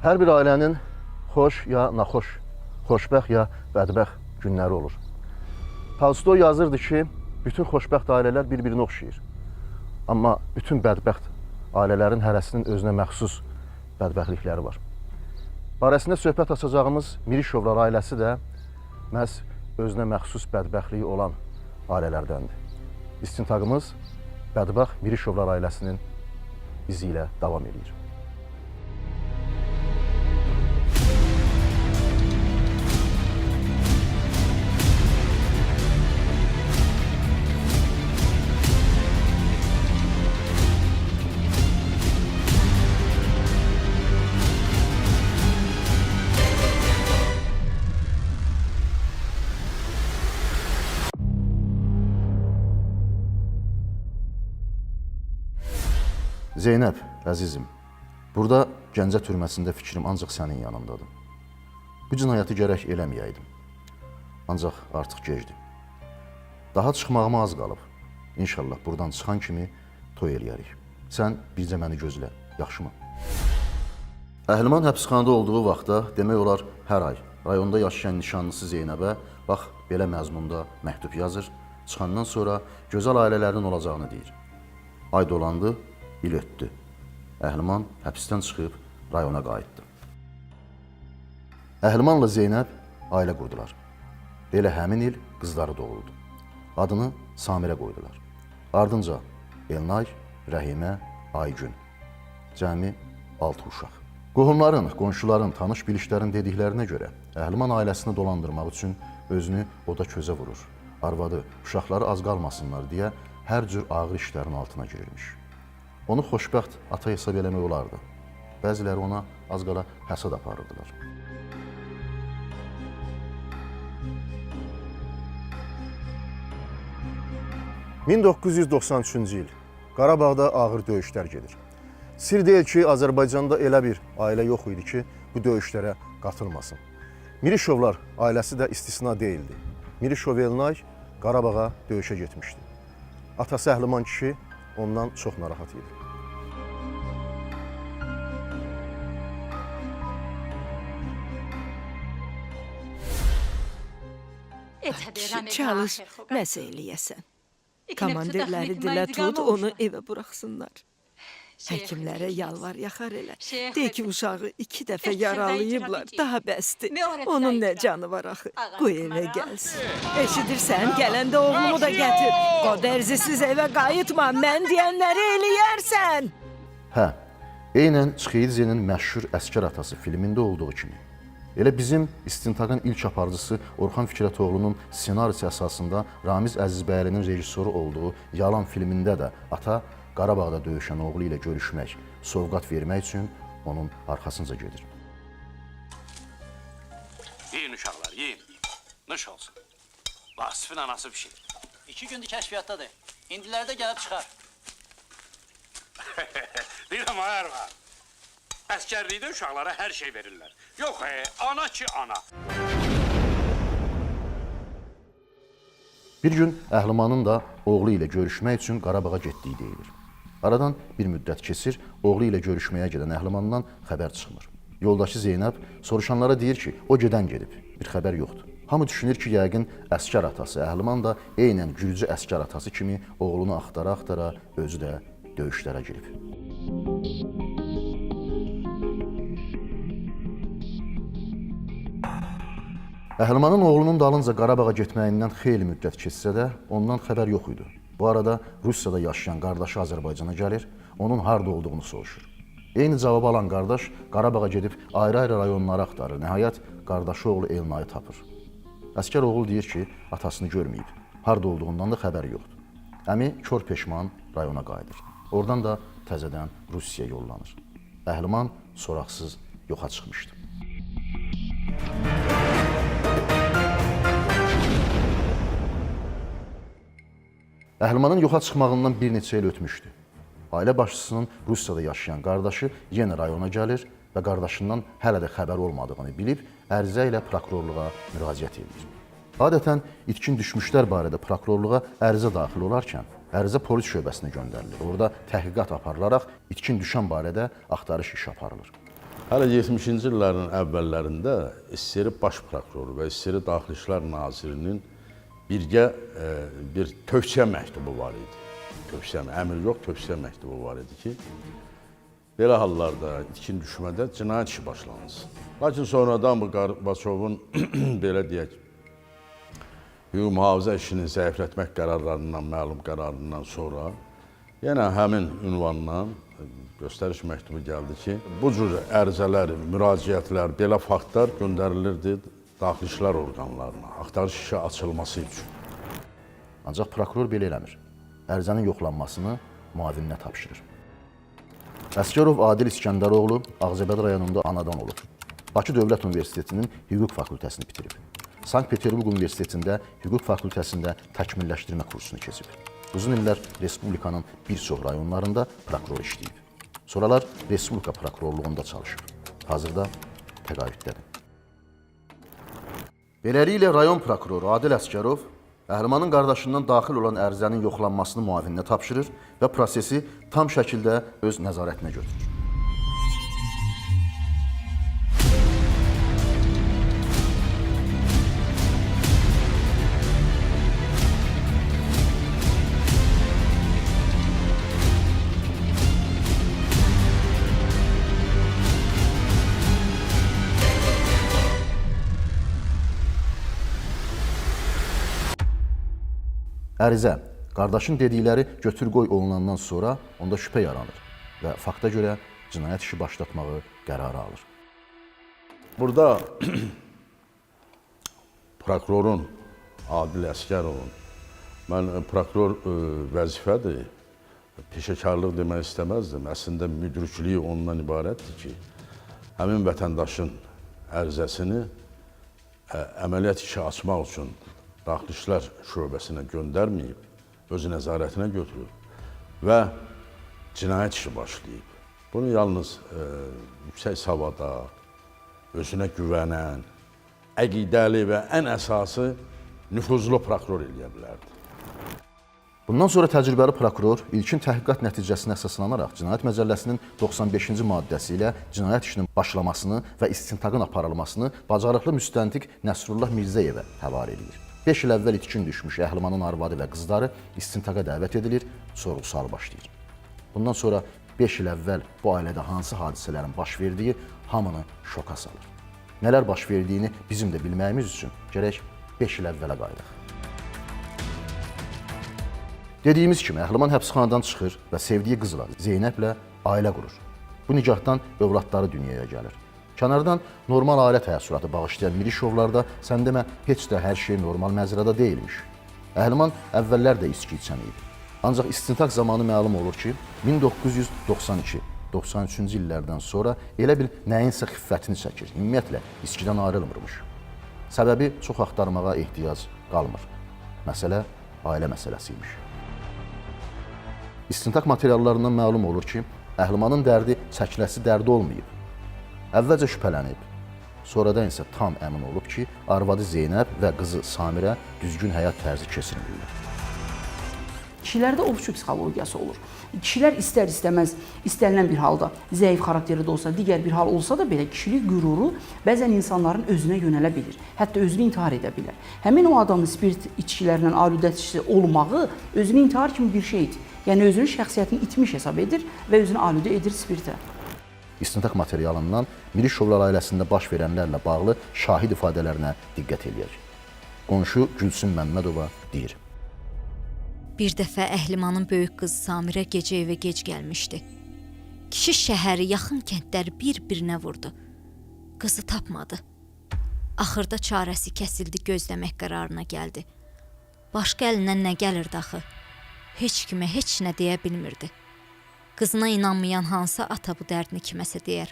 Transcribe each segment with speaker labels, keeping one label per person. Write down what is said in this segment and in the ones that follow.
Speaker 1: Hər bir ailənin xoş ya naxoş, xoşbəxt ya bədbəxt günləri olur. Tolstoy yazırdı ki, bütün xoşbəxt ailələr bir-birinə oxşayır. Amma bütün bədbəxt ailələrin hərəsinin özünə məxsus bədbəxtlikləri var. Barəsində söhbət açacağımız Mirişovlar ailəsi də məhz özünə məxsus bədbəxtliyi olan ailələrdəndir. İstintaqımız bədbəxt Mirişovlar ailəsinin izi ilə davam edir. Zeynəb, əzizim, burada Gəncə türməsində fikrim ancaq sənin yanındadır. Bu cinayəti gərək eləməyəydim. Ancaq artıq gecdir. Daha çıxmağıma az qalıb. İnşallah buradan çıxan kimi toy eləyərik. Sən bircə məni gözlə, yaxşımı? Əhliman həbsxanada olduğu vaxtda demək olar hər ay rayonda yaşayan nişanlısı Zeynəbə bax belə məzmunda məktub yazır, çıxandan sonra gözəl ailələrin olacağını deyir. Ay dolandı, il ötdü. Əhliman həbsdən çıxıb rayona qayıtdı. Əhlimanla Zeynəb ailə qurdular. Elə həmin il qızları doğuldu. Adını Samirə qoydular. Ardınca Elnay, Rəhimə, Aygün. Cəmi 6 uşaq. Qohumların, qonşuların, tanış bilişlərin dediklərinə görə Əhliman ailəsini dolandırmaq üçün özünü oda közə vurur. Arvadı, uşaqları az qalmasınlar deyə hər cür ağır işlərin altına girirmiş. Onu xoşbəxt ata hesab eləmək olardı. Bəziləri ona az qala həsad aparırdılar. ...1993-cü il Qarabağda ağır döyüşlər gedir. Sir deyil ki, Azərbaycanda elə bir ailə yox idi ki, bu döyüşlərə qatılmasın. Mirişovlar ailəsi də istisna deyildi. Mirişov Elnay Qarabağa döyüşə getmişdi. Atası Əhliman kişi ondan çox narahat idi.
Speaker 2: Çalış, nəsə eləyəsən. Komandirləri dilə tut, onu evə buraxsınlar. Həkimlərə yalvar, yaxar elə. De ki, uşağı 2 dəfə yaralayıblar, daha bəsdir. Onun nə canı var axı, qoy evə gəlsin. Eşidirsən, gələndə oğlumu da gətir. Qoderzisiz evə qayıtma, mən deyənləri eləyərsən.
Speaker 1: Hə, eynən Çxeyidzinin məşhur Əskər atası filmində olduğu kimi. Elə bizim istintaqın ilk aparıcısı Orxan Fikrətoğlu'nun senarisi əsasında Ramiz Əzizbəylinin rejissoru olduğu Yalan filmində də ata Qarabağda döyüşən oğlu ilə görüşmək, sovqat vermək üçün onun arxasınca gedir.
Speaker 3: Yiyin uşaqlar, yiyin. Nuş olsun. Vasifin anası pişir.
Speaker 4: 2 gündür kəşfiyyatdadır. İndilərdə gəlib çıxar.
Speaker 3: Deyirəm, ayar var. Əskərlikdə uşaqlara hər şey verirlər. Yox, ana ki, ana.
Speaker 1: Bir gün Əhlimanın da oğlu ilə görüşmək üçün Qarabağa getdiyi deyilir. Aradan bir müddət keçir, oğlu ilə görüşməyə gedən Əhlimandan xəbər çıxmır. Yoldaşı Zeynəb soruşanlara deyir ki, o gedən gedib, bir xəbər yoxdur. Hamı düşünür ki, yəqin əskər atası Əhliman da eynən gürcü əskər atası kimi oğlunu axtara-axtara özü də döyüşlərə girib. Əhlimanın oğlunun dalınca Qarabağa getməyindən xeyli müddət keçsə də, ondan xəbər yox idi. Bu arada Rusiyada yaşayan qardaşı Azərbaycana gəlir, onun harda olduğunu soruşur. Eyni cavabı alan qardaş Qarabağa gedib ayrı-ayrı rayonları axtarır. Nəhayət, qardaşı oğlu Elnayı tapır. Əskər oğul deyir ki, atasını görməyib, harda olduğundan da xəbəri yoxdur. Əmi kör peşman rayona qayıdır. Oradan da təzədən Rusiyaya yollanır. Əhliman soraqsız yoxa çıxmışdı. Əhlimanın yoxa çıxmağından bir neçə il ötmüşdü. Ailə başçısının Rusiyada yaşayan qardaşı yenə rayona gəlir və qardaşından hələ də xəbər olmadığını bilib, ərizə ilə prokurorluğa müraciət edir. Adətən itkin düşmüşlər barədə prokurorluğa ərizə daxil olarkən, ərizə polis şöbəsinə göndərilir. Orada təhqiqat aparılaraq itkin düşən barədə axtarış işi aparılır.
Speaker 5: Hələ 70-ci illərin əvvəllərində SSR Baş Prokuroru və SSR Daxili İşlər Nazirinin birgə bir tövsiyə məktubu var idi. Əmr yox, tövsiyə məktubu var idi ki, belə hallarda itkin düşmədə cinayət işi başlanılsın. Lakin sonradan bu Qarbaçovun belə deyək, hüquq mühafizə işini zəiflətmək qərarlarından, məlum qərarından sonra yenə həmin ünvandan göstəriş məktubu gəldi ki, bu cür ərizələr, müraciətlər, belə faktlar göndərilirdi daxili işlər orqanlarına, axtarış işi açılması üçün.
Speaker 1: Ancaq prokuror belə eləmir. Ərizənin yoxlanmasını müavininə tapşırır. Əsgərov Adil İskəndəroğlu Ağcabədi rayonunda anadan olub. Bakı Dövlət Universitetinin hüquq fakültəsini bitirib. Sankt-Peterburq Universitetində hüquq fakültəsində təkmilləşdirmə kursunu keçib. Uzun illər Respublikanın bir çox rayonlarında prokuror işləyib. Sonralar Respublika prokurorluğunda çalışıb. Hazırda təqaüddədir. Beləliklə, rayon prokuroru Adil Əsgərov Əhlimanın qardaşından daxil olan ərizənin yoxlanmasını müavininə tapşırır və prosesi tam şəkildə öz nəzarətinə götürür. Ərizə, qardaşın dedikləri götür-qoy olunandan sonra onda şübhə yaranır və fakta görə cinayət işi başlatmağı qərara alır.
Speaker 5: Burada prokurorun, Adil Əsgərovun, mən prokuror vəzifədir, peşəkarlıq demək istəməzdim. Əslində müdrikliyi ondan ibarətdir ki, həmin vətəndaşın ərizəsini əməliyyat işi açmaq üçün Daxili İşlər Şöbəsinə göndərməyib, özü nəzarətinə götürüb və cinayət işi başlayıb. Bunu yalnız yüksək savada, özünə güvənən, əqidəli və ən əsası nüfuzlu prokuror eləyə bilərdi.
Speaker 1: Bundan sonra təcrübəli prokuror ilkin təhqiqat nəticəsinə əsaslanaraq Cinayət Məcəlləsinin 95-ci maddəsi ilə cinayət işinin başlamasını və istintaqın aparılmasını bacarıqlı müstəntiq Nəsrullah Mirzəyevə həvalə edir. 5 il əvvəl itkin düşmüş Əhlimanın arvadı və qızları istintaqa dəvət edilir, sorğu-sual başlayır. Bundan sonra 5 il əvvəl bu ailədə hansı hadisələrin baş verdiyi hamını şoka salır. Nələr baş verdiyini bizim də bilməyimiz üçün gərək 5 il əvvələ qayıdaq. Dediyimiz kimi, Əhliman həbsxanadan çıxır və sevdiyi qızla Zeynəblə ailə qurur. Bu nikahdan övladları dünyaya gəlir. Kənardan normal ailə təəssüratı bağışlayan Milişovlarda sən demə heç də hər şey normal məzrada deyilmiş. Əhliman əvvəllər də içki içən idi. Ancaq istintaq zamanı məlum olur ki, 1992-93-cü illərdən sonra elə bil nəyinsə xiffətini çəkir. Ümumiyyətlə, içkidən ayrılmırmış. Səbəbi çox axtarmağa ehtiyac qalmır. Məsələ ailə məsələsiymiş. İstintaq materiallarından məlum olur ki, Əhlimanın dərdi çəkiləsi dərdi olmayıb. Əvvəlcə şübhələnib, sonradan isə tam əmin olub ki, arvadı Zeynəb və qızı Samirə düzgün həyat tərzi keçirmirlər.
Speaker 6: Kişilərdə ovçu psixologiyası olur. Kişilər istər-istəməz, istənilən bir halda zəif xarakterli də olsa, digər bir hal olsa da belə kişilik qüruru bəzən insanların özünə yönələ bilir. Hətta özünü intihar edə bilər. Həmin o adamın spirit içkilərlə aludəçisi olmağı özünü intihar kimi bir şeydir. Yəni özünün şəxsiyyətini itmiş hesab edir və özünü aludə edir spiritə.
Speaker 1: İstintaq materialından Milişovlar ailəsində baş verənlərlə bağlı şahid ifadələrinə diqqət eləyək. Qonşu Gülsüm Məmmədova deyir.
Speaker 7: Bir dəfə Əhlimanın böyük qızı Samirə gecə evə gec gəlmişdi. Kişi şəhəri, yaxın kəndləri bir-birinə vurdu. Qızı tapmadı. Axırda çarəsi kəsildi, gözləmək qərarına gəldi. Başqa əlindən nə gəlirdi axı? Heç kimə heç nə deyə bilmirdi. Qızına inanmayan hansı ata bu dərdini kiməsə deyər.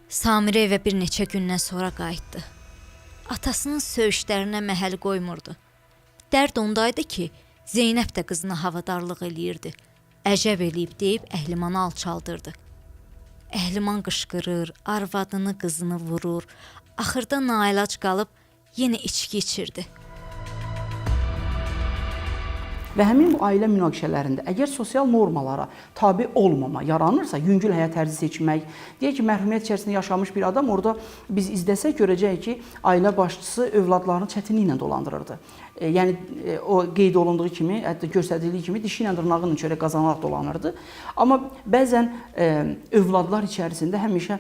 Speaker 7: Samirə evə bir neçə gündən sonra qayıtdı. Atasının söyüşlərinə məhəl qoymurdu. Dərd ondaydı ki, Zeynəb də qızına havadarlıq eləyirdi. Əcəb eləyib deyib Əhlimanı alçaldırdı. Əhliman qışqırır, arvadını, qızını vurur. Axırda nailac qalıb yenə içki içirdi.
Speaker 6: Və həmin bu ailə münaqişələrində əgər sosial normalara tabe olmama yaranırsa, yüngül həyat tərzi seçmək, deyək ki, məhrumiyyət içərisində yaşamış bir adam orada biz izləsək görəcəyik ki, ailə başçısı övladlarını çətinliklə dolandırırdı. Yəni o qeyd olunduğu kimi, hətta göstərildiyi kimi dişi ilə dırnağının çörək qazanaraq dolanırdı. Amma bəzən övladlar içərisində həmişə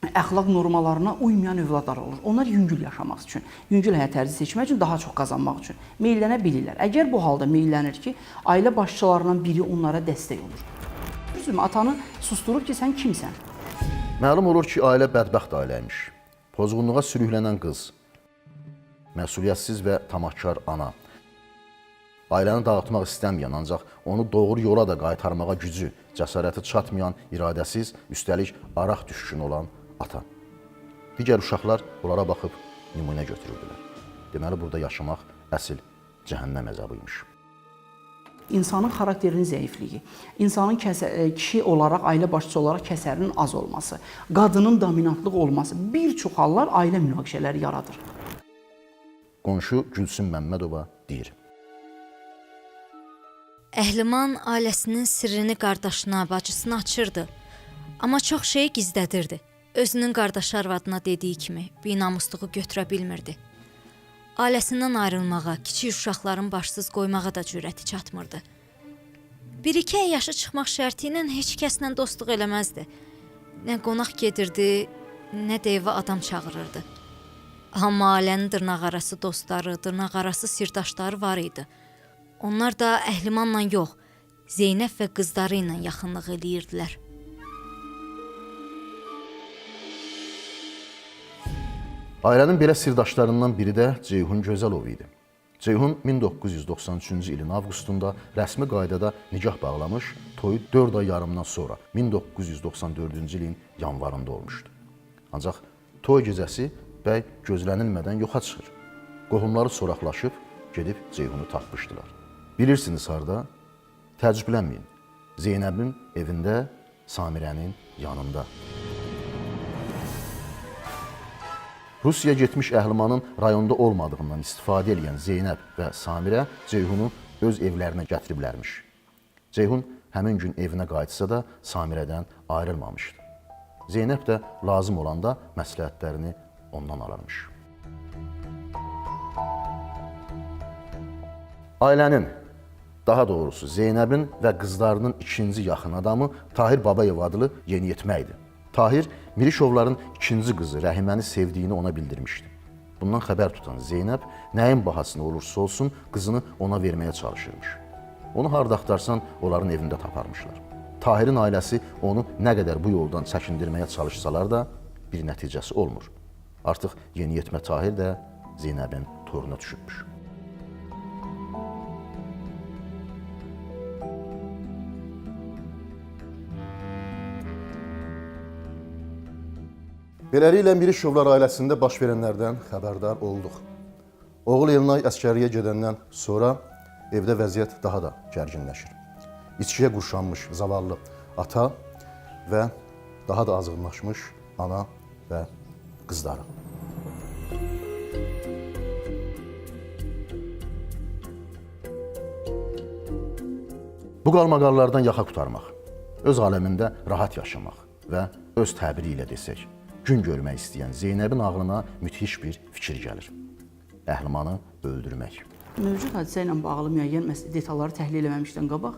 Speaker 6: əxlaq normalarına uymayan övladlar olur. Onlar yüngül yaşamaq üçün, yüngül həyat tərzi seçmək üçün, daha çox qazanmaq üçün meyllənə bilirlər. Əgər bu halda meyllənir ki, ailə başçılarından biri onlara dəstək olur. Düzdürmü? Atanı susturub ki, sən kimsən?
Speaker 1: Məlum olur ki, ailə bədbəxt ailəymiş. Pozğunluğa sürüklənən qız, məsuliyyətsiz və tamahkar ana, ailəni dağıtmaq istəməyən, ancaq onu doğru yola da qaytarmağa gücü, cəsarəti çatmayan, iradəsiz, üstəlik araq düşkünü olan ata. Digər uşaqlar onlara baxıb nümunə götürürdülər. Deməli, burada yaşamaq əsl cəhənnəm əzabıymış.
Speaker 6: İnsanın xarakterinin zəifliyi, insanın kişi olaraq, ailə başçısı olaraq kəsərinin az olması, qadının dominantlıq olması bir çox hallar ailə münaqişələri yaradır.
Speaker 1: Qonşu Gülsüm Məmmədova deyir.
Speaker 7: Əhliman ailəsinin sirrini qardaşına, bacısına açırdı. Amma çox şeyi gizlədirdi. Özünün qardaşı arvadına dediyi kimi binamusluğu götürə bilmirdi. Ailəsindən ayrılmağa, kiçik uşaqların başsız qoymağa da cürəti çatmırdı. 1-2 ay yaşı çıxmaq şərti ilə heç kəslə dostluq eləməzdi. Nə qonaq gedirdi, nə də evə adam çağırırdı. Amma ailənin dırnaqarası dostları, dırnaqarası sirdaşları var idi. Onlar da Əhlimanla yox, Zeynəb və qızları ilə yaxınlıq eləyirdilər.
Speaker 1: Ailənin belə sirdaşlarından biri də Ceyhun Gözəlov idi. Ceyhun 1993-cü ilin avqustunda rəsmi qaydada nikah bağlamış, toyu 4 ay yarımdan sonra 1994-cü ilin yanvarında olmuşdu. Ancaq toy gecəsi bəy gözlənilmədən yoxa çıxır. Qohumları soraqlaşıb gedib Ceyhunu tapmışdılar. Bilirsiniz harda? Təəccüblənməyin. Zeynəbin evində, Samirənin yanında. Rusiyaya getmiş Əhlimanın rayonda olmadığından istifadə edən Zeynəb və Samirə Ceyhunu öz evlərinə gətiriblərmiş. Ceyhun həmin gün evinə qayıtsa da Samirədən ayrılmamışdı. Zeynəb də lazım olanda məsləhətlərini ondan alırmış. Ailənin, daha doğrusu Zeynəbin və qızlarının ikinci yaxın adamı Tahir Babayev adlı yeniyetmə idi. Tahir Mirişovların ikinci qızı Rəhiməni sevdiyini ona bildirmişdi. Bundan xəbər tutan Zeynəb nəyin bahasına olursa olsun qızını ona verməyə çalışırmış. Onu harda axtarsan onların evində taparmışlar. Tahirin ailəsi onu nə qədər bu yoldan çəkindirməyə çalışsalar da bir nəticəsi olmur. Artıq yeniyetmə Tahir də Zeynəbin toruna düşübmüş. Beləliklə Mirişovlar ailəsində baş verənlərdən xəbərdar olduq. Oğul Elnay əskərliyə gedəndən sonra evdə vəziyyət daha da gərginləşir. İçkiyə qurşanmış zavallı ata və daha da azğınlaşmış ana və qızları. Bu qalmaqallardan yaxa qurtarmaq, öz aləmində rahat yaşamaq və öz təbiri ilə desək, gün görmək istəyən Zeynəbin ağlına müthiş bir fikir gəlir. Əhlimanı öldürmək.
Speaker 6: Mövcud hadisə ilə bağlı müəyyən detalları təhlil eləməmişdən qabaq,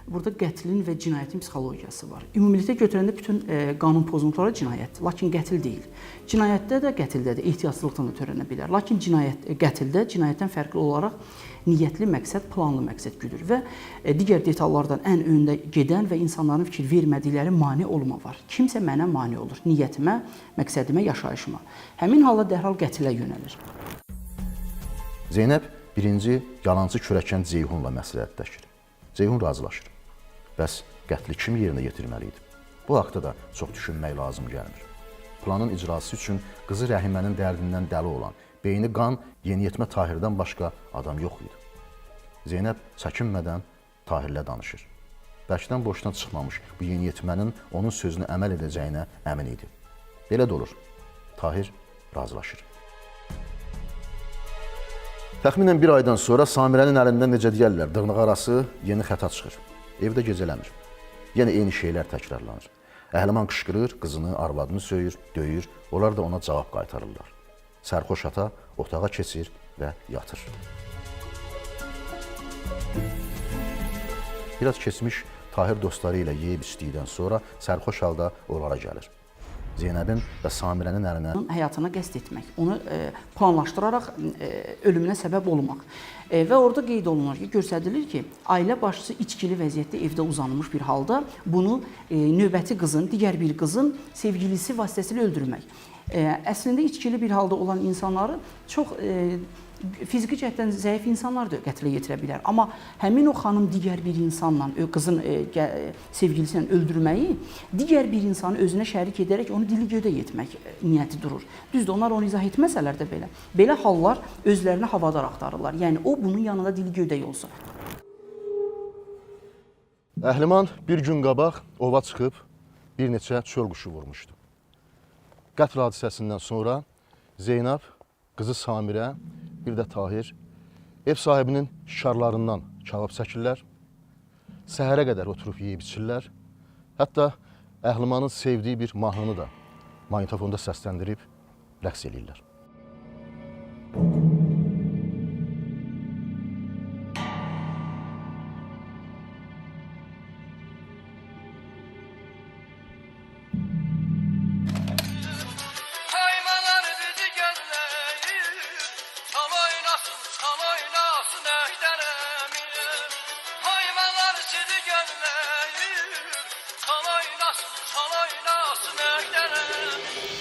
Speaker 6: burada qətlin və cinayətin psixologiyası var. Ümumilikdə götürəndə bütün qanun pozuntuları cinayətdir, lakin qətl deyil. Cinayətdə də, qətldə də ehtiyatsızlıqdan da törənə bilər. Lakin qətldə cinayətdən fərqli olaraq niyyətli məqsəd, planlı məqsəd güdür və digər detallardan ən öndə gedən və insanların fikir vermədikləri mane olma var. Kimsə mənə mane olur, niyyətimə, məqsədimə, yaşayışıma. Həmin halda dərhal qətlə yönəlir.
Speaker 1: Zeynəb birinci yalancı kürəkən Ceyhunla məsləhətləşir. Ceyhun razılaşır. Bəs qətli kim yerinə yetirməli idi? Bu haqda da çox düşünmək lazım gəlmir. Planın icrası üçün qızı Rəhimənin dərdindən dəli olan, beyni qan, yeniyetmə Tahirdən başqa adam yox idi. Zeynəb çəkinmədən Tahirlə danışır. Bəlkədən boşdan çıxmamış bu yeniyetmənin onun sözünü əməl edəcəyinə əmin idi. Belə də olur. Tahir razılaşır. Təxminən bir aydan sonra Samirənin əlindən necə deyərlər, dırnaq arası yeni xəta çıxır. Evdə gecələmir. Yenə eyni şeylər təkrarlanır. Əhliman qışqırır, qızını, arvadını söyür, döyür. Onlar da ona cavab qaytarırlar. Sərxoş ata otağa keçir və yatır. Biraz keçmiş Tahir dostları ilə yeyib içdikdən sonra sərxoş halda onlara gəlir. Zeynəbin və Samirənin əlinə
Speaker 6: Həyatına qəsd etmək, onu planlaşdıraraq ölümünə səbəb olmaq. Və orada qeyd olunur ki, göstərilir ki, ailə başçısı içkili vəziyyətdə evdə uzanmış bir halda bunu növbəti qızın, digər bir qızın sevgilisi vasitəsilə öldürmək. Əslində içkili bir halda olan insanları çox fiziki cəhətdən zəif insanlar da qətlə yetirə bilər. Amma həmin o xanım digər bir insanla, qızın sevgilisini öldürməyi, digər bir insanı özünə şərik edərək onu dili gödə yetmək niyyəti durur. Düzdür, onlar onu izah etməsələr də belə. Belə hallar özlərini havadar axtarırlar. Yəni o bunun yanında dili gödək olsun.
Speaker 1: Əhliman bir gün qabaq ova çıxıb bir neçə çöl quşu vurmuşdu. Qətl hadisəsindən sonra Zeynəb, qızı Samirə, bir də Tahir ev sahibinin şikarlarından kebab çəkirlər. Səhərə qədər oturub yeyib içirlər. Hətta Əhlimanın sevdiyi bir mahnını da magnitofonda səsləndirib rəqs eləyirlər.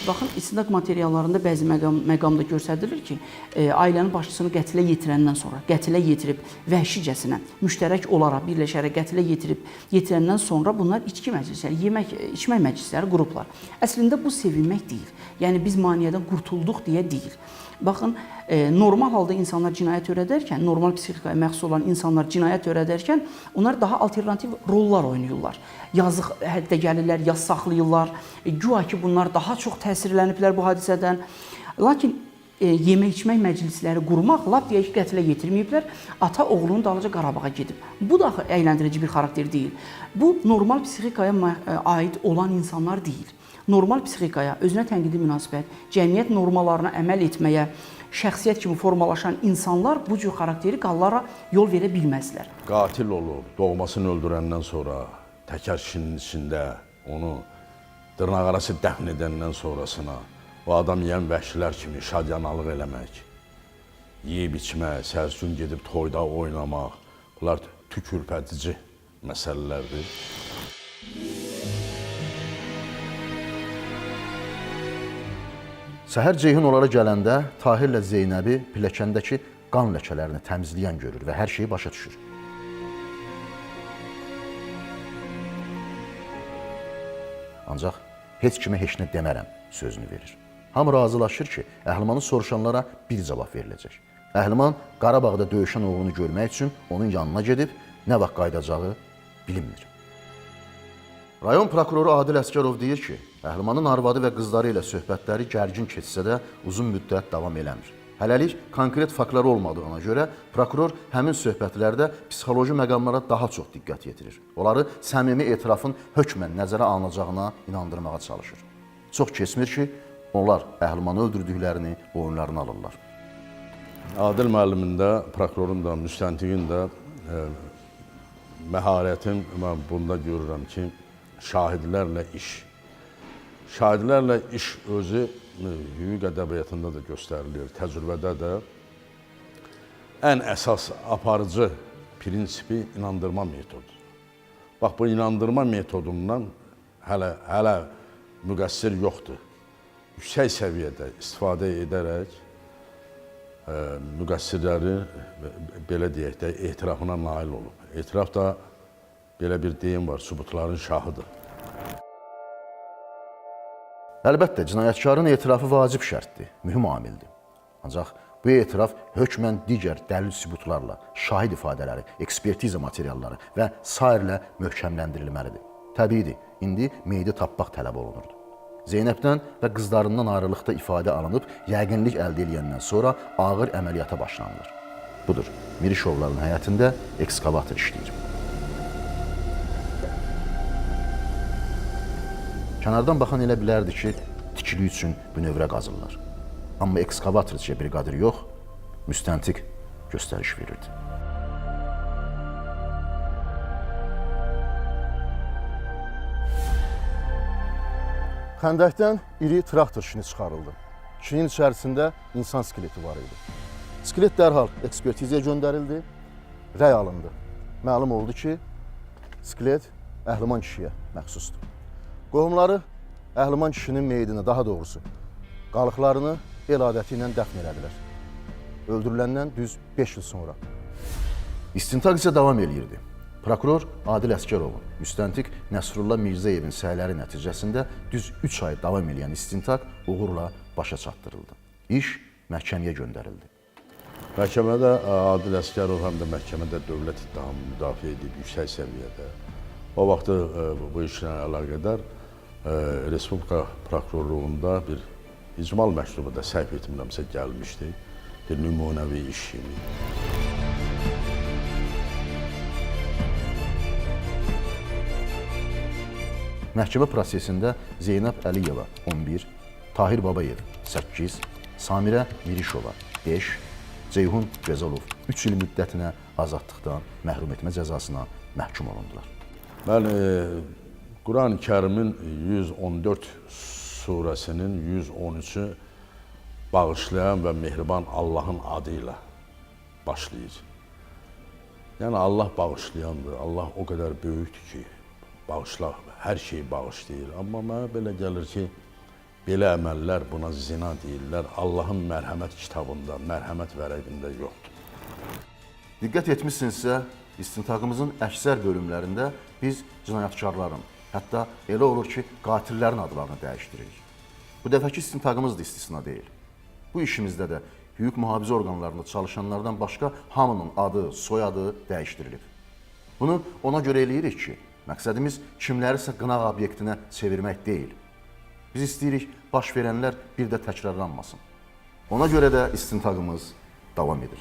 Speaker 6: Baxın, istintaq materiallarında bəzi məqamda göstərilir ki, ailənin başçısını qətlə yetirəndən sonra, qətlə yetirib vəhşicəsinə, müştərək olaraq birləşərək qətlə yetirəndən sonra bunlar içki məclisləri, içmək məclisləri qurublar. Əslində bu sevinmək deyil. Yəni biz maneədən qurtulduq deyə deyil. Baxın, normal halda insanlar cinayət törədərkən, normal psixikaya məxsus olan insanlar cinayət törədərkən, onlar daha alternativ rollar oynayırlar. Yazıq həddə gəlirlər, yaz saxlayırlar. Güya ki, bunlar daha çox təsirləniblər bu hadisədən. Lakin yemək-içmək məclisləri qurmaq, lap deyək ki, qətlə yetirməyiblər, ata oğlunun dalınca Qarabağa gedib. Bu da əyləndirici bir xarakter deyil. Bu, normal psixikaya aid olan insanlar deyil. Normal psixikaya, özünə tənqidi münasibət, cəmiyyət normalarına əməl etməyə, şəxsiyyət kimi formalaşan insanlar bu cür xarakteri qallara yol verə bilməzlər.
Speaker 5: Qatil olub, doğmasını öldürəndən sonra, təkər kişinin içində onu dırnaqarası dəfn edəndən sonrasına, o adam yiyən vəhşilər kimi şadyanalıq eləmək, yeyib içmək, səhərsin gedib toyda oynamaq, bunlar tükürpədici məsələlərdir.
Speaker 1: Səhər Ceyhun onlara gələndə Tahirlə Zeynəbi pilləkəndəki qan ləkələrini təmizləyən görür və hər şeyi başa düşür. Ancaq heç kimə heç nə demərəm sözünü verir. Hamı razılaşır ki, Əhlimanı soruşanlara bir cavab veriləcək. Əhliman Qarabağda döyüşən oğlunu görmək üçün onun yanına gedib nə vaxt qayıdacağı bilinmir. Rayon prokuroru Adil Əsgərov deyir ki, Əhlimanın arvadı və qızları ilə söhbətləri gərgin keçsə də uzun müddət davam eləmir. Hələlik konkret faktlar olmadığına görə prokuror həmin söhbətlərdə psixoloji məqamlara daha çox diqqət yetirir. Onları səmimi etirafın hökmən nəzərə alınacağına inandırmağa çalışır. Çox keçmir ki, onlar Əhlimanı öldürdüklərini boyunlarına alırlar.
Speaker 5: Adil müəllimin də, prokurorun da, müstəntiqin də məharətim mən bunda görürəm ki, şahidlərlə iş. Şahidlərlə iş özü hüquq ədəbiyyatında da göstərilir, təcrübədə də ən əsas aparıcı prinsipi inandırma metodudur. Bax, bu inandırma metodundan hələ müqəssir yoxdur. Yüksək səviyyədə istifadə edərək müqəssirləri, belə deyək də, etirafına nail olub. Etiraf da, belə bir deyim var, sübutların şahıdır.
Speaker 1: Əlbəttə, cinayətkarın etirafı vacib şərtdir, mühüm amildir. Ancaq bu etiraf hökmən digər dəlil sübutlarla, şahid ifadələri, ekspertiza materialları və sairlə möhkəmləndirilməlidir. Təbiidir, indi meyidi tapmaq tələb olunurdu. Zeynəbdən və qızlarından ayrılıqda ifadə alınıb, yəqinlik əldə edəndən sonra ağır əməliyyata başlanılır. Budur, Mirişovların həyətində ekskavator işləyir. Kənardan baxan elə bilərdi ki, tikili üçün bünövrə qazırlar. Amma ekskavatorçıya briqadir yox, müstəntiq göstəriş verirdi. Xəndəkdən iri traktor şini çıxarıldı. Şinin içərisində insan skeleti var idi. Skelet dərhal ekspertizaya göndərildi, rəy alındı. Məlum oldu ki, skelet Əhliman kişiyə məxsusdur. Qohumları Əhliman kişinin meyidini, daha doğrusu qalıqlarını el adəti ilə dəfn elədilər. Öldürüləndən düz 5 il sonra. İstintaq isə davam eləyirdi. Prokuror Adil Əsgərovun, müstəntiq Nəsrullah Mirzəyevin səyləri nəticəsində düz 3 ay davam edən istintaq uğurla başa çatdırıldı. İş məhkəməyə göndərildi.
Speaker 5: Məhkəmədə Adil Əsgərov həm də məhkəmədə dövlət ittihamı müdafiə edib yüksək səviyyədə. O vaxtı bu işlə əlaqədar Respublika prokurorluğunda bir icmal məktubu da səhv etmirəmsə gəlmişdi. Bir nümunəvi iş kimi.
Speaker 1: Məhkəmə prosesində Zeynəb Əliyeva 11, Tahir Babayev 8, Samirə Mirişova 5, Ceyhun Gözəlov 3 il müddətinə azadlıqdan məhrum etmə cəzasına məhkum olundular.
Speaker 5: Mən Quran-ı Kərimin 114 surəsinin 113-ü bağışlayan və mehriban Allahın adı ilə başlayır. Yəni Allah bağışlayandır, Allah o qədər böyükdür ki, bağışlar, hər şeyi bağışlayır. Amma mənə belə gəlir ki, belə əməllər buna zina deyirlər, Allahın mərhəmət kitabında, mərhəmət vərəqində yoxdur.
Speaker 1: Diqqət etmişsinizsə, istintaqımızın əksər bölümlərində biz cinayətkarların, hətta elə olur ki, qatillərin adlarını dəyişdiririk. Bu dəfəki istintaqımız da istisna deyil. Bu işimizdə də hüquq mühafizə orqanlarında çalışanlardan başqa hamının adı, soyadı dəyişdirilib. Bunu ona görə eləyirik ki, məqsədimiz kimlərisə qınaq obyektinə çevirmək deyil. Biz istəyirik, baş verənlər bir də təkrarlanmasın. Ona görə də istintaqımız davam edir.